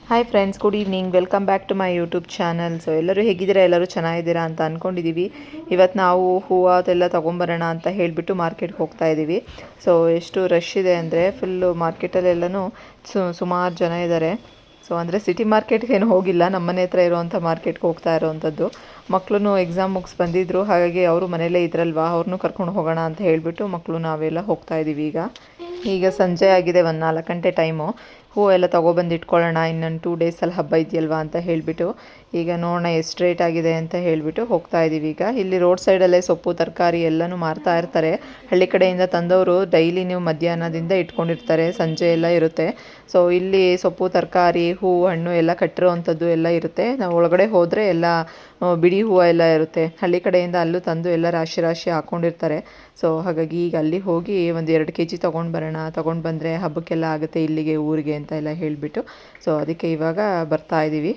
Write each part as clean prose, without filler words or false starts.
Hi friends, good evening. Welcome back to my YouTube channel. So ಎಲ್ಲರೂ ಹೇಗಿದ್ದೀರಾ? ಎಲ್ಲರೂ ಚೆನ್ನಾಗಿದ್ದೀರಾ ಅಂತ ಅಂದ್ಕೊಂಡಿದ್ದೀವಿ. ಇವತ್ತು ನಾವು ಹೂವು ಅದೆಲ್ಲ ತೊಗೊಂಬರೋಣ ಅಂತ ಹೇಳಿಬಿಟ್ಟು ಮಾರ್ಕೆಟ್ಗೆ ಹೋಗ್ತಾ ಇದ್ದೀವಿ. ಸೊ ಎಷ್ಟು ರಶ್ ಇದೆ ಅಂದರೆ ಫುಲ್ಲು ಮಾರ್ಕೆಟಲ್ಲೆಲ್ಲನೂ ಸುಮಾರು ಜನ ಇದ್ದಾರೆ. ಸೊ ಅಂದರೆ ಸಿಟಿ ಮಾರ್ಕೆಟ್ಗೆ ಏನು ಹೋಗಿಲ್ಲ, ನಮ್ಮ ಮನೆ ಹತ್ರ ಇರುವಂಥ ಮಾರ್ಕೆಟ್ಗೆ ಹೋಗ್ತಾ ಇರೋವಂಥದ್ದು. ಮಕ್ಕಳು ಎಕ್ಸಾಮ್ ಮುಗಿಸಿ ಬಂದಿದ್ದರು, ಹಾಗಾಗಿ ಅವರು ಮನೆಯಲ್ಲೇ ಇದ್ರಲ್ವ, ಅವ್ರನ್ನೂ ಕರ್ಕೊಂಡು ಹೋಗೋಣ ಅಂತ ಹೇಳಿಬಿಟ್ಟು ಮಕ್ಕಳು ನಾವೆಲ್ಲ ಹೋಗ್ತಾ ಇದ್ದೀವಿ. ಈಗ ಸಂಜೆ ಆಗಿದೆ, 4 ಗಂಟೆ ಟೈಮು. ಹೂವೆಲ್ಲ ತೊಗೊಬಂದು ಇಟ್ಕೊಳ್ಳೋಣ, ಇನ್ನೊಂದು 2 ಡೇಸಲ್ಲಿ ಹಬ್ಬ ಇದೆಯಲ್ವ ಅಂತ ಹೇಳಿಬಿಟ್ಟು. ಈಗ ನೋಡೋಣ ಎಷ್ಟು ರೇಟ್ ಆಗಿದೆ ಅಂತ ಹೇಳಿಬಿಟ್ಟು ಹೋಗ್ತಾ ಇದ್ದೀವಿ. ಇಲ್ಲಿ ರೋಡ್ ಸೈಡಲ್ಲೇ ಸೊಪ್ಪು ತರಕಾರಿ ಎಲ್ಲನೂ ಮಾರ್ತಾ ಇರ್ತಾರೆ. ಹಳ್ಳಿ ಕಡೆಯಿಂದ ತಂದವರು ಡೈಲಿ ನೀವು ಮಧ್ಯಾಹ್ನದಿಂದ ಇಟ್ಕೊಂಡಿರ್ತಾರೆ, ಸಂಜೆ ಎಲ್ಲ ಇರುತ್ತೆ. ಸೊ ಇಲ್ಲಿ ಸೊಪ್ಪು ತರಕಾರಿ ಹೂವು ಹಣ್ಣು ಎಲ್ಲ ಕಟ್ಟಿರೋವಂಥದ್ದು ಎಲ್ಲ ಇರುತ್ತೆ. ನಾವು ಒಳಗಡೆ ಹೋದರೆ ಎಲ್ಲ ಬಿಡಿ ಹೂವು ಎಲ್ಲ ಇರುತ್ತೆ. ಹಳ್ಳಿ ಕಡೆಯಿಂದ ಅಲ್ಲೂ ತಂದು ಎಲ್ಲ ರಾಶಿ ರಾಶಿ ಹಾಕ್ಕೊಂಡಿರ್ತಾರೆ. ಸೊ ಹಾಗಾಗಿ ಈಗ ಅಲ್ಲಿ ಹೋಗಿ ಒಂದು 2 kg ತೊಗೊಂಡು ಬರೋಣ, ತೊಗೊಂಡು ಬಂದರೆ ಹಬ್ಬಕ್ಕೆಲ್ಲ ಆಗುತ್ತೆ ಇಲ್ಲಿಗೆ ಊರಿಗೆ ಅಂತ ಎಲ್ಲ ಹೇಳಿಬಿಟ್ಟು. ಸೊ ಅದಕ್ಕೆ ಇವಾಗ ಬರ್ತಾ ಇದ್ದೀವಿ.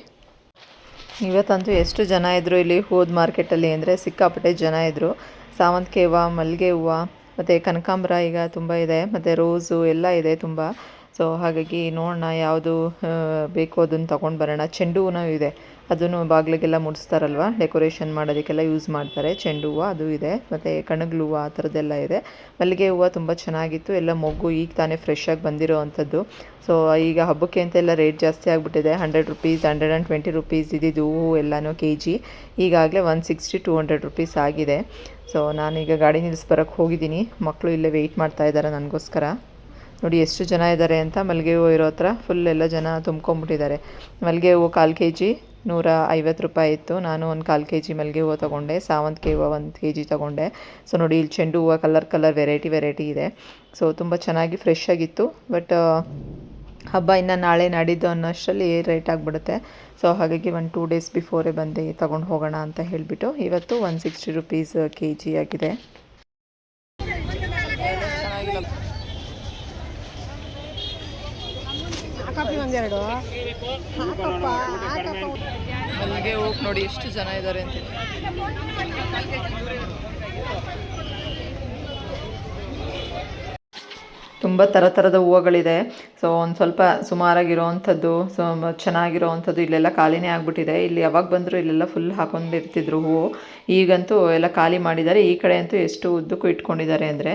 ಇವತ್ತಂತೂ ಎಷ್ಟು ಜನ ಇದ್ದರು ಇಲ್ಲಿ ಹೂವು ಮಾರ್ಕೆಟಲ್ಲಿ ಅಂದರೆ ಸಿಕ್ಕಾಪಟ್ಟೆ ಜನ ಇದ್ದರು. ಸಾವಂತಿಗೆ ಹೂವು, ಮಲ್ಲಿಗೆ ಹೂವು ಮತ್ತು ಕನಕಾಂಬರ ಈಗ ತುಂಬ ಇದೆ, ಮತ್ತು ರೋಸು ಎಲ್ಲ ಇದೆ ತುಂಬ. ಸೊ ಹಾಗಾಗಿ ನೋಡೋಣ ಯಾವುದು ಬೇಕು ಅದನ್ನು ತೊಗೊಂಡು ಬರೋಣ. ಚೆಂಡು ಹೂವು ಇದೆ, ಅದನ್ನು ಬಾಗಿಲಿಗೆಲ್ಲ ಮುಡಿಸ್ತಾರಲ್ವ, ಡೆಕೋರೇಷನ್ ಮಾಡೋದಕ್ಕೆಲ್ಲ ಯೂಸ್ ಮಾಡ್ತಾರೆ. ಚೆಂಡು ಹೂವು ಅದು ಇದೆ, ಮತ್ತು ಕಣಗ್ಲು ಹೂವು ಆ ಥರದ್ದೆಲ್ಲ ಇದೆ. ಮಲ್ಲಿಗೆ ಹೂವು ತುಂಬ ಚೆನ್ನಾಗಿತ್ತು, ಎಲ್ಲ ಮೊಗ್ಗು ಈಗ ತಾನೇ ಫ್ರೆಶ್ಶಾಗಿ ಬಂದಿರೋ ಅಂಥದ್ದು. ಸೊ ಈಗ ಹಬ್ಬಕ್ಕೆ ಅಂತೆಲ್ಲ ರೇಟ್ ಜಾಸ್ತಿ ಆಗಿಬಿಟ್ಟಿದೆ. 100 ರೂಪೀಸ್, 120 ರೂಪೀಸ್ ಇದ್ದಿದ್ದು ಹೂವು ಎಲ್ಲನೂ kg. ಈಗಾಗಲೇ 160-200 ರೂಪೀಸ್ ಆಗಿದೆ. ಸೊ ನಾನೀಗ ಗಾಡಿ ನಿಲ್ಲಿಸಿ ಬರೋಕ್ಕೆ ಹೋಗಿದ್ದೀನಿ. ಮಕ್ಕಳು ಇಲ್ಲೇ ವೆಯ್ಟ್ ಮಾಡ್ತಾ ಇದ್ದಾರೆ ನನಗೋಸ್ಕರ. ನೋಡಿ ಎಷ್ಟು ಜನ ಇದ್ದಾರೆ ಅಂತ. ಮಲ್ಲಿಗೆ ಹೂವು ಇರೋ ಹತ್ರ ಫುಲ್ ಎಲ್ಲ ಜನ ತುಂಬ್ಕೊಂಬಿಟ್ಟಿದ್ದಾರೆ. ಮಲ್ಲಿಗೆ ಹೂವು 1/4 kg 150 ರೂಪಾಯಿ ಇತ್ತು. ನಾನು ಒಂದು 1/4 kg ಮಲ್ಲಿಗೆ ಹೂವು ತೊಗೊಂಡೆ. ಸಾವಂತಿಗೆ ಹೂವು 1 kg ತೊಗೊಂಡೆ. ಸೊ ನೋಡಿ ಇಲ್ಲಿ ಚೆಂಡು ಹೂವು ಕಲರ್ ವೆರೈಟಿ ಇದೆ. ಸೊ ತುಂಬ ಚೆನ್ನಾಗಿ ಫ್ರೆಶ್ ಆಗಿತ್ತು. ಬಟ್ ಹಬ್ಬ ಇನ್ನು ನಾಳೆ ನಾಡಿದ್ದು ಅನ್ನೋಷ್ಟರಲ್ಲಿ ರೇಟ್ ಆಗಿಬಿಡುತ್ತೆ. ಸೊ ಹಾಗಾಗಿ 1-2 ಡೇಸ್ ಬಿಫೋರೇ ಬಂದು ತೊಗೊಂಡು ಹೋಗೋಣ ಅಂತ ಹೇಳಿಬಿಟ್ಟು ಇವತ್ತು 160 ರೂಪೀಸ್ kg ಆಗಿದೆ. ಮಲ್ಲಿಗೆ ಹೂವು ನೋಡಿ ಎಷ್ಟು ಜನ ಇದ್ದಾರೆ ಅಂತ. ತುಂಬ ಥರದ ಹೂವುಗಳಿದೆ. ಸೊ ಒಂದು ಸ್ವಲ್ಪ ಸುಮಾರಾಗಿರೋವಂಥದ್ದು, ಸೊ ಚೆನ್ನಾಗಿರೋವಂಥದ್ದು ಇಲ್ಲೆಲ್ಲ ಖಾಲಿನೇ ಆಗಿಬಿಟ್ಟಿದೆ. ಇಲ್ಲಿ ಯಾವಾಗ ಬಂದರೂ ಇಲ್ಲೆಲ್ಲ ಫುಲ್ ಹಾಕೊಂಡಿರ್ತಿದ್ರು ಹೂವು. ಈಗಂತೂ ಎಲ್ಲ ಖಾಲಿ ಮಾಡಿದ್ದಾರೆ. ಈ ಕಡೆ ಅಂತೂ ಎಷ್ಟು ಉದ್ದಕ್ಕೂ ಇಟ್ಕೊಂಡಿದ್ದಾರೆ ಅಂದರೆ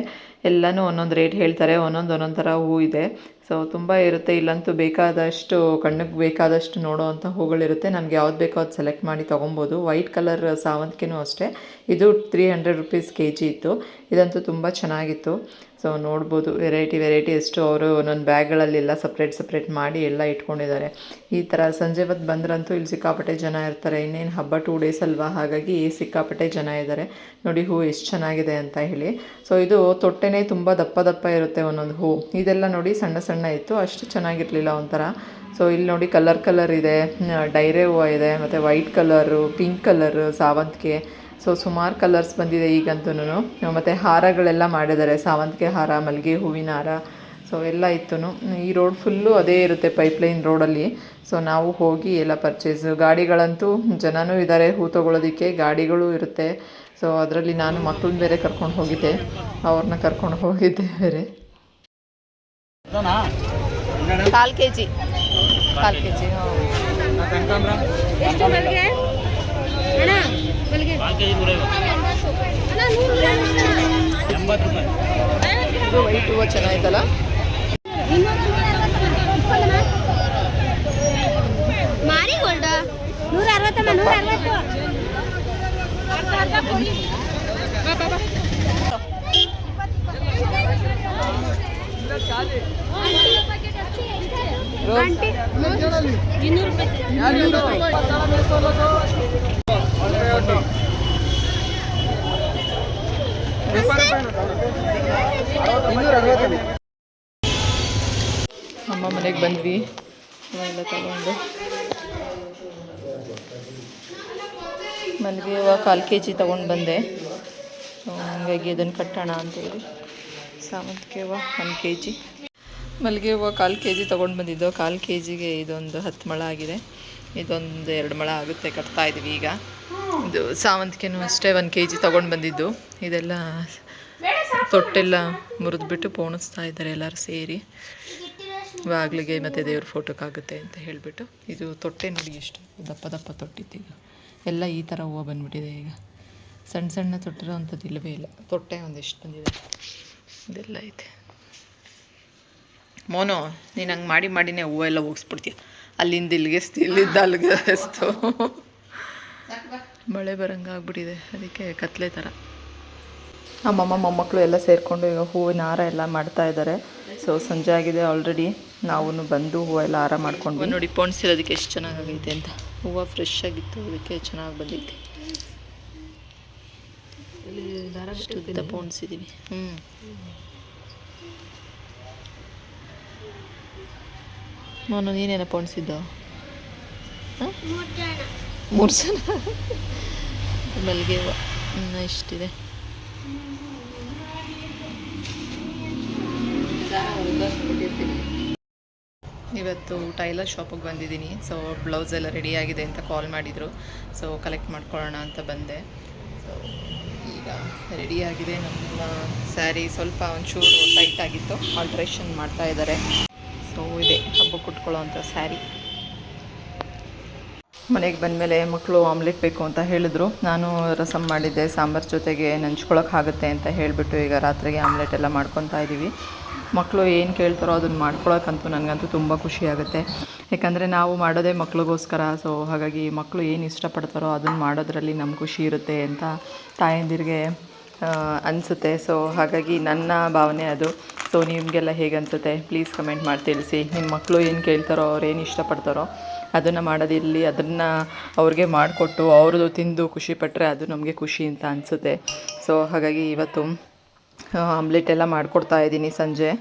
ಎಲ್ಲನೂ ಒಂದೊಂದು ರೇಟ್ ಹೇಳ್ತಾರೆ, ಒಂದೊಂದು ಥರ ಹೂವು ಇದೆ. ಸೊ ತುಂಬ ಇರುತ್ತೆ. ಇಲ್ಲಂತೂ ಬೇಕಾದಷ್ಟು ಕಣ್ಣಿಗೆ ಬೇಕಾದಷ್ಟು ನೋಡೋವಂಥ ಹೂಗಳಿರುತ್ತೆ. ನನಗೆ ಯಾವ್ದು ಬೇಕೋ ಅದು ಸೆಲೆಕ್ಟ್ ಮಾಡಿ ತೊಗೊಬೋದು. ವೈಟ್ ಕಲರ್ ಸಾವಂತಿಗೆನೂ ಅಷ್ಟೇ, ಇದು 300 ರೂಪೀಸ್ kg ಇತ್ತು. ಇದಂತೂ ತುಂಬ ಚೆನ್ನಾಗಿತ್ತು. ಸೊ ನೋಡ್ಬೋದು ವೆರೈಟಿ ಎಷ್ಟು ಅವರು ಒಂದೊಂದು ಬ್ಯಾಗ್ಗಳಲ್ಲೆಲ್ಲ ಸಪ್ರೇಟ್ ಮಾಡಿ ಎಲ್ಲ ಇಟ್ಕೊಂಡಿದ್ದಾರೆ. ಈ ಥರ ಸಂಜೆ ಹೊತ್ತು ಬಂದ್ರಂತೂ ಇಲ್ಲಿ ಸಿಕ್ಕಾಪಟ್ಟೆ ಜನ ಇರ್ತಾರೆ. ಇನ್ನೇನು ಹಬ್ಬ 2 ಡೇಸ್ ಅಲ್ವಾ, ಹಾಗಾಗಿ ಸಿಕ್ಕಾಪಟ್ಟೆ ಜನ ಇದ್ದಾರೆ. ನೋಡಿ ಹೂವು ಎಷ್ಟು ಚೆನ್ನಾಗಿದೆ ಅಂತ ಹೇಳಿ. ಸೊ ಇದು ತೊಟ್ಟೆನೇ ತುಂಬ ದಪ್ಪ ಇರುತ್ತೆ ಒಂದೊಂದು ಹೂವು. ಇದೆಲ್ಲ ನೋಡಿ ಸಣ್ಣ ಇತ್ತು, ಅಷ್ಟು ಚೆನ್ನಾಗಿರಲಿಲ್ಲ ಒಂಥರ. ಸೊ ಇಲ್ಲಿ ನೋಡಿ ಕಲರ್ ಇದೆ, ಡೈರೆ ಹೂವು ಇದೆ, ಮತ್ತು ವೈಟ್ ಕಲರು, ಪಿಂಕ್ ಕಲರು ಸಾವಂತಿಗೆ. ಸೊ ಸುಮಾರು ಕಲರ್ಸ್ ಬಂದಿದೆ ಈಗಂತೂ. ಮತ್ತು ಹಾರಗಳೆಲ್ಲ ಮಾಡಿದ್ದಾರೆ, ಸಾವಂತಿಗೆ ಹಾರ, ಮಲ್ಲಿಗೆ ಹೂವಿನ ಹಾರ. ಸೊ ಎಲ್ಲ ಇತ್ತು. ಈ ರೋಡ್ ಫುಲ್ಲು ಅದೇ ಇರುತ್ತೆ, ಪೈಪ್ಲೈನ್ ರೋಡಲ್ಲಿ. ಸೊ ನಾವು ಹೋಗಿ ಎಲ್ಲ ಪರ್ಚೇಸು. ಗಾಡಿಗಳಂತೂ ಜನನೂ ಇದ್ದಾರೆ, ಹೂ ತೊಗೊಳೋದಕ್ಕೆ ಗಾಡಿಗಳು ಇರುತ್ತೆ. ಸೊ ಅದರಲ್ಲಿ ನಾನು ಮಕ್ಕಳನ್ನ ಬೇರೆ ಕರ್ಕೊಂಡು ಹೋಗಿದ್ದೆ, ಅವ್ರನ್ನ ಕರ್ಕೊಂಡು ಹೋಗಿದ್ದೆ ಬೇರೆ. 1/4 kg ಇದು ವೈಟ್ ಹೂವು ಚೆನ್ನಾಯ್ತಲ್ಲ. ಮಾರಿಗೋಲ್ಡ್ 160. ಅಮ್ಮ ಮನೆಗೆ ಬಂದ್ವಿ, ಎಲ್ಲ ತಗೊಂಡು. ಮಲ್ಲಿಗೆ ಹೂವು 1/4 kg ತೊಗೊಂಡು ಬಂದೆ. ಹಾಗಾಗಿ ಅದನ್ನು ಕಟ್ಟೋಣ ಅಂತೇಳಿ. ಸಾವಂತಿಗೆ ಹೂವು 1 kg, ಮಲ್ಲಿಗೆ ಹೂವು 1/4 kg ತೊಗೊಂಡು ಬಂದಿದ್ದು. 1/4 kgಗೆ ಇದೊಂದು 10 ಮೊಳ ಆಗಿದೆ. ಇದೊಂದು 2 ಮೊಳ ಆಗುತ್ತೆ, ಕಟ್ತಾ ಇದ್ದೀವಿ ಈಗ. ಇದು ಸಾವಂತಿಗೆನೂ ಅಷ್ಟೇ 1 kg ತೊಗೊಂಡು ಬಂದಿದ್ದು. ಇದೆಲ್ಲ ತೊಟ್ಟೆಲ್ಲ ಮುರಿದ್ಬಿಟ್ಟು ಪೋಣಿಸ್ತಾ ಇದ್ದಾರೆ ಎಲ್ಲರೂ ಸೇರಿ. ಬಾಗಿಲಿಗೆ ಮತ್ತು ದೇವ್ರ ಫೋಟೋಕ್ಕಾಗುತ್ತೆ ಅಂತ ಹೇಳಿಬಿಟ್ಟು. ಇದು ತೊಟ್ಟೆ ನೋಡಿ ಎಷ್ಟು ದಪ್ಪ ದಪ್ಪ ತೊಟ್ಟಿತ್ತು. ಈಗ ಎಲ್ಲ ಈ ಥರ ಹೂವು ಬಂದ್ಬಿಟ್ಟಿದೆ. ಈಗ ಸಣ್ಣ ಸಣ್ಣ ತೊಟ್ಟಿರೋ ಅಂಥದ್ದು ಇಲ್ಲವೇ ಇಲ್ಲ. ತೊಟ್ಟೆ ಒಂದಿಷ್ಟು ಬಂದಿದೆ. ಇದೆಲ್ಲ ಐತೆ. ಮೋನು ನೀನು ಹಂಗೆ ಮಾಡಿನೇ ಹೂವೆಲ್ಲ ಹೋಗಿಸ್ಬಿಡ್ತೀಯ. ಅಲ್ಲಿಂದ ಇಲ್ಲಿಗೆ ಇಲ್ಲಿದ್ದ ಅಲ್ಲಿಗೆ ಎಸ್ತು ಮಳೆ ಬರಂಗೆ ಆಗ್ಬಿಟ್ಟಿದೆ. ಅದಕ್ಕೆ ಕತ್ಲೆ ಥರ. ಅಮ್ಮಮ್ಮ ಮೊಮ್ಮಕ್ಕಳು ಎಲ್ಲ ಸೇರಿಕೊಂಡು ಈಗ ಹೂವಿನ ಹಾರ ಎಲ್ಲ ಮಾಡ್ತಾ ಇದ್ದಾರೆ. ಸೊ ಸಂಜೆ ಆಗಿದೆ ಆಲ್ರೆಡಿ. ನಾವು ಬಂದು ಹೂವು ಎಲ್ಲ ಹಾರ ಮಾಡ್ಕೊಂಡು ನೋಡಿ ಪೋಣಿಸಿರೋದಕ್ಕೆ ಎಷ್ಟು ಚೆನ್ನಾಗೈತೆ ಅಂತ. ಹೂವು ಫ್ರೆಶ್ ಆಗಿತ್ತು, ಅದಕ್ಕೆ ಚೆನ್ನಾಗಿ ಬಂದೈತೆ. ಶುದ್ಧ ಪೋಣಿಸಿದ್ದೀವಿ. ನಾನು ನೀನೇನ ಪೋಣಿಸಿದ್ದು? 3 ಜನ ಮಲ್ಲಿಗೆ ಹೂವು ಇನ್ನೂ ಇಷ್ಟಿದೆ. ಇವತ್ತು ಟೈಲರ್ ಶಾಪಿಗೆ ಬಂದಿದ್ದೀನಿ. ಸೊ ಬ್ಲೌಸ್ ಎಲ್ಲ ರೆಡಿ ಆಗಿದೆ ಅಂತ ಕಾಲ್ ಮಾಡಿದರು. ಸೊ ಕಲೆಕ್ಟ್ ಮಾಡ್ಕೊಳ್ಳೋಣ ಅಂತ ಬಂದೆ. ಸೊ ಈಗ ರೆಡಿಯಾಗಿದೆ. ನಮ್ಮ ಸ್ಯಾರಿ ಸ್ವಲ್ಪ ಒಂಚೂರು ಟೈಟ್ ಆಗಿತ್ತು, ಆಲ್ಟ್ರೇಷನ್ ಮಾಡ್ತಾ ಇದ್ದಾರೆ. ಸೊ ಇದೆ ಹಬ್ಬಕ್ಕೆ ಉಟ್ಕೊಳ್ಳೋ ಅಂಥ ಸ್ಯಾರಿ. ಮನೆಗೆ ಬಂದಮೇಲೆ ಮಕ್ಕಳು ಆಮ್ಲೆಟ್ ಬೇಕು ಅಂತ ಹೇಳಿದ್ರು. ನಾನು ರಸಮ್ ಮಾಡಿದ್ದೆ, ಸಾಂಬಾರು ಜೊತೆಗೆ ನಂಚ್ಕೊಳ್ಳೋಕ್ಕಾಗುತ್ತೆ ಅಂತ ಹೇಳಿಬಿಟ್ಟು ಈಗ ರಾತ್ರಿಗೆ ಆಮ್ಲೆಟ್ ಎಲ್ಲ ಮಾಡ್ಕೊತಾ ಇದ್ದೀವಿ. ಮಕ್ಕಳು ಏನು ಕೇಳ್ತಾರೋ ಅದನ್ನು ಮಾಡ್ಕೊಳ್ಳೋಕ್ಕಂತೂ ನನಗಂತೂ ತುಂಬ ಖುಷಿಯಾಗುತ್ತೆ. ಯಾಕಂದರೆ ನಾವು ಮಾಡೋದೇ ಮಕ್ಳಿಗೋಸ್ಕರ. ಸೊ ಹಾಗಾಗಿ ಮಕ್ಕಳು ಏನು ಇಷ್ಟಪಡ್ತಾರೋ ಅದನ್ನು ಮಾಡೋದ್ರಲ್ಲಿ ನಮ್ಮ ಖುಷಿ ಇರುತ್ತೆ ಅಂತ ತಾಯಂದಿರಿಗೆ ಅನಿಸುತ್ತೆ. ಸೊ ಹಾಗಾಗಿ ನನ್ನ ಭಾವನೆ ಅದು. ಸೊ ನಿಮಗೆಲ್ಲ ಹೇಗೆ ಅನಿಸುತ್ತೆ ಪ್ಲೀಸ್ ಕಮೆಂಟ್ ಮಾಡಿ ತಿಳಿಸಿ. ನಿಮ್ಮ ಮಕ್ಕಳು ಏನು ಕೇಳ್ತಾರೋ ಅವ್ರು ಏನು ಇಷ್ಟಪಡ್ತಾರೋ ಅದನ್ನು ಮಾಡೋದಿರಲಿ, ಅದನ್ನು ಅವ್ರಿಗೆ ಮಾಡಿಕೊಟ್ಟು ಅವ್ರದ್ದು ತಿಂದು ಖುಷಿಪಟ್ಟರೆ ಅದು ನಮಗೆ ಖುಷಿ ಅಂತ ಅನಿಸುತ್ತೆ. ಸೊ ಹಾಗಾಗಿ ಇವತ್ತು ಆಮ್ಲೆಟ್ ಎಲ್ಲ ಮಾಡಿಕೊಡ್ತಾ ಇದ್ದೀನಿ ಸಂಜೆ.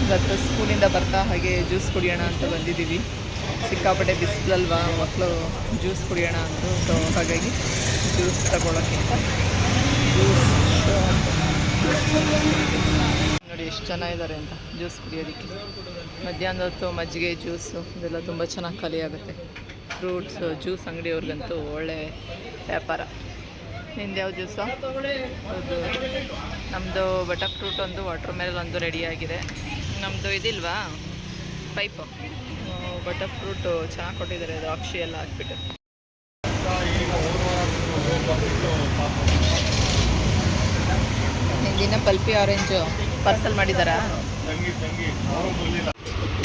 ಇವತ್ತು ಸ್ಕೂಲಿಂದ ಬರ್ತಾ ಹಾಗೆ ಜ್ಯೂಸ್ ಕುಡಿಯೋಣ ಅಂತ ಬಂದಿದ್ದೀವಿ. ಸಿಕ್ಕಾಪಟ್ಟೆ ಬಿಸಿಲಲ್ವಾ, ಮಕ್ಕಳು ಜ್ಯೂಸ್ ಕುಡಿಯೋಣ ಅಂದರು. ಸೊ ಹಾಗಾಗಿ ಜ್ಯೂಸ್ ತಗೊಳ್ಳೋಕ್ಕಿಂತ ಜ್ಯೂಸ್ ನೋಡಿ ಎಷ್ಟು ಜನ ಇದ್ದಾರೆ ಅಂತ ಜ್ಯೂಸ್ ಕುಡಿಯೋದಕ್ಕೆ. ಮಧ್ಯಾಹ್ನದ ಹೊತ್ತು ಮಜ್ಜಿಗೆ ಜ್ಯೂಸು ಇದೆಲ್ಲ ತುಂಬ ಚೆನ್ನಾಗಿ ಖಾಲಿ ಆಗುತ್ತೆ. ಫ್ರೂಟ್ಸ್ ಜ್ಯೂಸ್ ಅಂಗಡಿಯವ್ರಿಗಂತೂ ಒಳ್ಳೆ ವ್ಯಾಪಾರ. ನಿಂದು ಯಾವ ಜ್ಯೂಸು? ಹೌದು, ನಮ್ಮದು ಬಟರ್ ಫ್ರೂಟ್ ಒಂದು, ವಾಟರ್ ಮೆಲನ್ ಒಂದು ರೆಡಿಯಾಗಿದೆ. ನಮ್ಮದು ಇದಿಲ್ವಾ ಪೈಪು, ಬಟರ್ ಫ್ರೂಟು ಚೆನ್ನಾಗಿ ಕೊಟ್ಟಿದ್ದಾರೆ, ದ್ರಾಕ್ಷಿ ಎಲ್ಲ ಹಾಕ್ಬಿಟ್ಟು. ನಿಂದಿನ ಪಲ್ಪಿ ಆರೆಂಜು ಪಾರ್ಸಲ್ ಮಾಡಿದ್ದಾರಾ?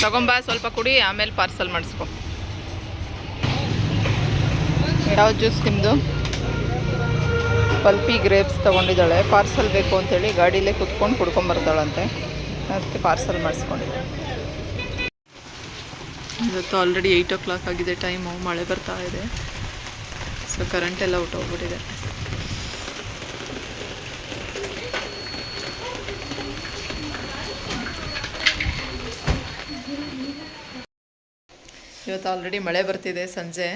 ತಗೊಂಬಾ, ಸ್ವಲ್ಪ ಕುಡಿ, ಆಮೇಲೆ ಪಾರ್ಸಲ್ ಮಾಡಿಸ್ಕೊ. ಯಾವ ಜ್ಯೂಸ್ ನಿಮ್ಮದು? Pulpy grapes ತೊಗೊಂಡಿದ್ದಾಳೆ. ಪಾರ್ಸಲ್ ಬೇಕು ಅಂತೇಳಿ ಗಾಡೀಲೇ ಕುತ್ಕೊಂಡು ಕುಡ್ಕೊಂಬರ್ತಾಳಂತೆ, ಅದಕ್ಕೆ ಪಾರ್ಸಲ್ ಮಾಡಿಸ್ಕೊಂಡಿದ್ದೆ. ಇವತ್ತು ಆಲ್ರೆಡಿ 8 o'clock ಆಗಿದೆ ಟೈಮು. ಮಳೆ ಬರ್ತಾ ಇದೆ. ಸೊ ಕರೆಂಟೆಲ್ಲ ಹೊಟ್ಟೋಗ್ಬಿಟ್ಟಿದೆ. ಇವತ್ತು ಆಲ್ರೆಡಿ ಮಳೆ ಬರ್ತಿದೆ ಸಂಜೆ.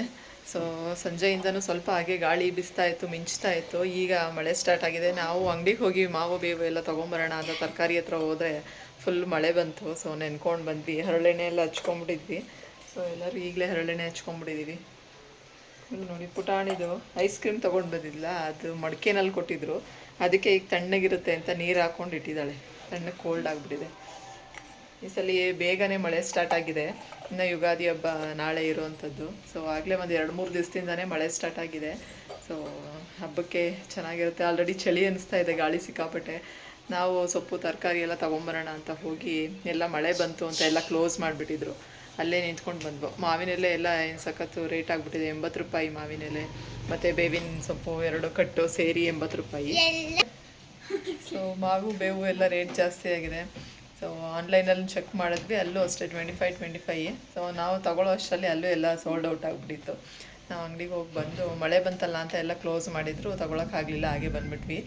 ಸೊ ಸಂಜೆಯಿಂದನೂ ಸ್ವಲ್ಪ ಹಾಗೆ ಗಾಳಿ ಬೀಸ್ತಾ ಇತ್ತು, ಮಿಂಚ್ತಾ ಇತ್ತು. ಈಗ ಮಳೆ ಸ್ಟಾರ್ಟ್ ಆಗಿದೆ. ನಾವು ಅಂಗಡಿಗೆ ಹೋಗಿ ಮಾವು ಬೇವು ಎಲ್ಲ ತೊಗೊಂಬರೋಣ ಅಂತ ತರಕಾರಿ ಹತ್ರ ಹೋದರೆ ಫುಲ್ ಮಳೆ ಬಂತು. ಸೊ ನೆನ್ಕೊಂಡು ಬಂದ್ವಿ. ಹರಳೆಣ್ಣೆ ಎಲ್ಲ ಹಚ್ಕೊಂಬಿಟ್ಟಿದ್ವಿ. ಸೊ ಎಲ್ಲರೂ ಈಗಲೇ ಹರಳೆಣ್ಣೆ ಹಚ್ಕೊಂಬಿಟ್ಟಿದ್ದೀವಿ. ಇಲ್ಲಿ ನೋಡಿ ಪುಟಾಣಿದು ಐಸ್ ಕ್ರೀಮ್ ತೊಗೊಂಡು ಬಂದಿಲ್ಲ, ಅದು ಮಡಿಕೆನಲ್ಲಿ ಕೊಟ್ಟಿದ್ರು. ಅದಕ್ಕೆ ಈಗ ತಣ್ಣಗಿರುತ್ತೆ ಅಂತ ನೀರು ಹಾಕ್ಕೊಂಡು ಇಟ್ಟಿದ್ದಾಳೆ. ತಣ್ಣಗೆ ಕೋಲ್ಡ್ ಆಗಿಬಿಟ್ಟಿದೆ. ಈ ಸಲ ಬೇಗನೆ ಮಳೆ ಸ್ಟಾರ್ಟ್ ಆಗಿದೆ. ಇನ್ನು ಯುಗಾದಿ ಹಬ್ಬ ನಾಳೆ ಇರುವಂಥದ್ದು. ಸೊ ಆಗಲೇ ಒಂದು 2-3 ದಿವಸದಿಂದನೇ ಮಳೆ ಸ್ಟಾರ್ಟ್ ಆಗಿದೆ. ಸೊ ಹಬ್ಬಕ್ಕೆ ಚೆನ್ನಾಗಿರುತ್ತೆ. ಆಲ್ರೆಡಿ ಚಳಿ ಅನ್ನಿಸ್ತಾ ಇದೆ, ಗಾಳಿ ಸಿಕ್ಕಾಪಟ್ಟೆ. ನಾವು ಸೊಪ್ಪು ತರಕಾರಿ ಎಲ್ಲ ತೊಗೊಂಬರೋಣ ಅಂತ ಹೋಗಿ ಎಲ್ಲ ಮಳೆ ಬಂತು ಅಂತ ಎಲ್ಲ ಕ್ಲೋಸ್ ಮಾಡಿಬಿಟ್ಟಿದ್ರು. ಅಲ್ಲೇ ನಿಂತ್ಕೊಂಡು ಬಂದ್ವು. ಮಾವಿನೆಲೆ ಎಲ್ಲ ಏನು ಸಖತ್ತು ರೇಟ್ ಆಗಿಬಿಟ್ಟಿದೆ. 80 ರೂಪಾಯಿ ಮಾವಿನೆಲೆ, ಮತ್ತು ಬೇವಿನ ಸೊಪ್ಪು 2 ಕಟ್ಟು ಸೇರಿ 80 ರೂಪಾಯಿ. ಸೊ ಮಾವು ಬೇವು ಎಲ್ಲ ರೇಟ್ ಜಾಸ್ತಿ ಆಗಿದೆ. ಸೊ ಆನ್ಲೈನಲ್ಲಿ ಚೆಕ್ ಮಾಡಿದ್ವಿ, ಅಲ್ಲೂ ಅಷ್ಟೇ 25. ಸೊ ನಾವು ತಗೊಳ್ಳೋ ಅಷ್ಟರಲ್ಲಿ ಅಲ್ಲೂ ಎಲ್ಲ ಸೋಲ್ಡ್ ಔಟ್ ಆಗಿಬಿಟ್ಟಿತ್ತು. ನಾವು ಅಂಗಡಿಗೆ ಹೋಗಿ ಬಂದು ಮಳೆ ಬಂತಲ್ಲ ಅಂತ ಎಲ್ಲ ಕ್ಲೋಸ್ ಮಾಡಿದ್ರು, ತೊಗೊಳಕ್ಕಾಗಲಿಲ್ಲ, ಹಾಗೆ ಬಂದುಬಿಟ್ವಿ.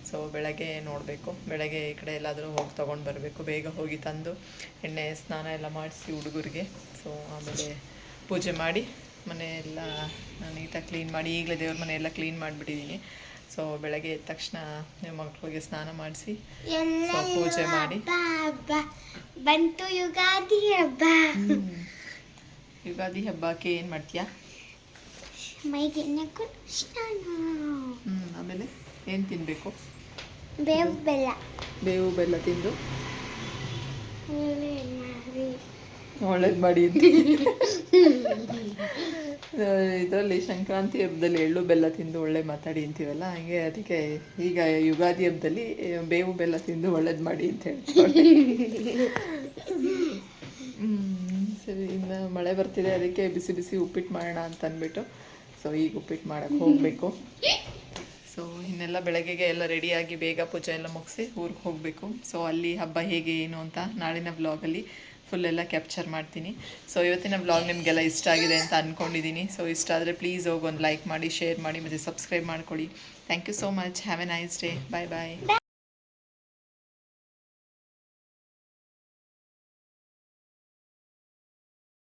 ಸೊ ಬೆಳಗ್ಗೆ ನೋಡಬೇಕು, ಬೆಳಗ್ಗೆ ಈ ಕಡೆ ಎಲ್ಲಾದರೂ ಹೋಗಿ ತೊಗೊಂಡು ಬರಬೇಕು. ಬೇಗ ಹೋಗಿ ತಂದು ಎಣ್ಣೆ ಸ್ನಾನ ಎಲ್ಲ ಮಾಡಿಸಿ ಹುಡುಗರಿಗೆ, ಸೊ ಆಮೇಲೆ ಪೂಜೆ ಮಾಡಿ ಮನೆ ಎಲ್ಲ ನೀಟಾಗಿ ಕ್ಲೀನ್ ಮಾಡಿ ಈಗಲೇ ದೇವ್ರ ಮನೆ ಎಲ್ಲ ಕ್ಲೀನ್ ಮಾಡಿಬಿಟ್ಟಿದ್ದೀನಿ. ಸೊ ಬೆಳಗ್ಗೆ ಎದ್ದ ತಕ್ಷಣ ನಿಮ್ಮ ಮಕ್ಕಳಿಗೆ ಸ್ನಾನ ಮಾಡಿಸಿ ಪೂಜೆ ಮಾಡಿ ಬಂತು ಯುಗಾದಿ ಹಬ್ಬ. ಯುಗಾದಿ ಹಬ್ಬಕ್ಕೆ ಏನು ಮಾಡ್ತೀಯಾ? ಮೈಗೆ ಸ್ನಾನ. ಆಮೇಲೆ ಏನು ತಿನ್ನಬೇಕು? ಬೇವು ಬೆಲ್ಲ. ಬೇವು ಬೆಲ್ಲ ತಿಂದು ಒಳ್ಳೇದು ಮಾಡಿ ಅಂತ. ಇದರಲ್ಲಿ ಸಂಕ್ರಾಂತಿ ಹಬ್ಬದಲ್ಲಿ ಎಳ್ಳು ಬೆಲ್ಲ ತಿಂದು ಒಳ್ಳೆ ಮಾತಾಡಿ ಅಂತೀವಲ್ಲ, ಹಾಗೆ ಅದಕ್ಕೆ ಈಗ ಯುಗಾದಿ ಹಬ್ಬದಲ್ಲಿ ಬೇವು ಬೆಲ್ಲ ತಿಂದು ಒಳ್ಳೇದು ಮಾಡಿ ಅಂತ ಹೇಳ್ತೀವಿ. ಸರಿ, ಇನ್ನು ಮಳೆ ಬರ್ತಿದೆ, ಅದಕ್ಕೆ ಬಿಸಿ ಬಿಸಿ ಉಪ್ಪಿಟ್ಟು ಮಾಡೋಣ ಅಂತ ಅಂದ್ಬಿಟ್ಟು ಸೊ ಈಗ ಉಪ್ಪಿಟ್ಟು ಮಾಡೋಕ್ಕೆ ಹೋಗಬೇಕು. ಸೊ ಇನ್ನೆಲ್ಲ ಬೆಳಗ್ಗೆಗೆ ಎಲ್ಲ ರೆಡಿಯಾಗಿ ಬೇಗ ಪೂಜೆ ಎಲ್ಲ ಮುಗಿಸಿ ಊರಿಗೆ ಹೋಗಬೇಕು. ಸೊ ಅಲ್ಲಿ ಹಬ್ಬ ಹೇಗೆ ಏನು ಅಂತ ನಾಳಿನ ವ್ಲಾಗಲ್ಲಿ ಫುಲ್ಲೆಲ್ಲ ಕ್ಯಾಪ್ಚರ್ ಮಾಡ್ತೀನಿ. ಸೊ ಇವತ್ತಿನ ವ್ಲಾಗ್ ನಿಮಗೆಲ್ಲ ಇಷ್ಟ ಆಗಿದೆ ಅಂತ ಅಂದ್ಕೊಂಡಿದ್ದೀನಿ. ಸೊ ಇಷ್ಟ ಆದರೆ ಪ್ಲೀಸ್ ಹೋಗಿ ಒಂದು ಲೈಕ್ ಮಾಡಿ, ಶೇರ್ ಮಾಡಿ ಮತ್ತು ಸಬ್ಸ್ಕ್ರೈಬ್ ಮಾಡ್ಕೊಳ್ಳಿ. Thank you so much. Have a nice day. Bye bye.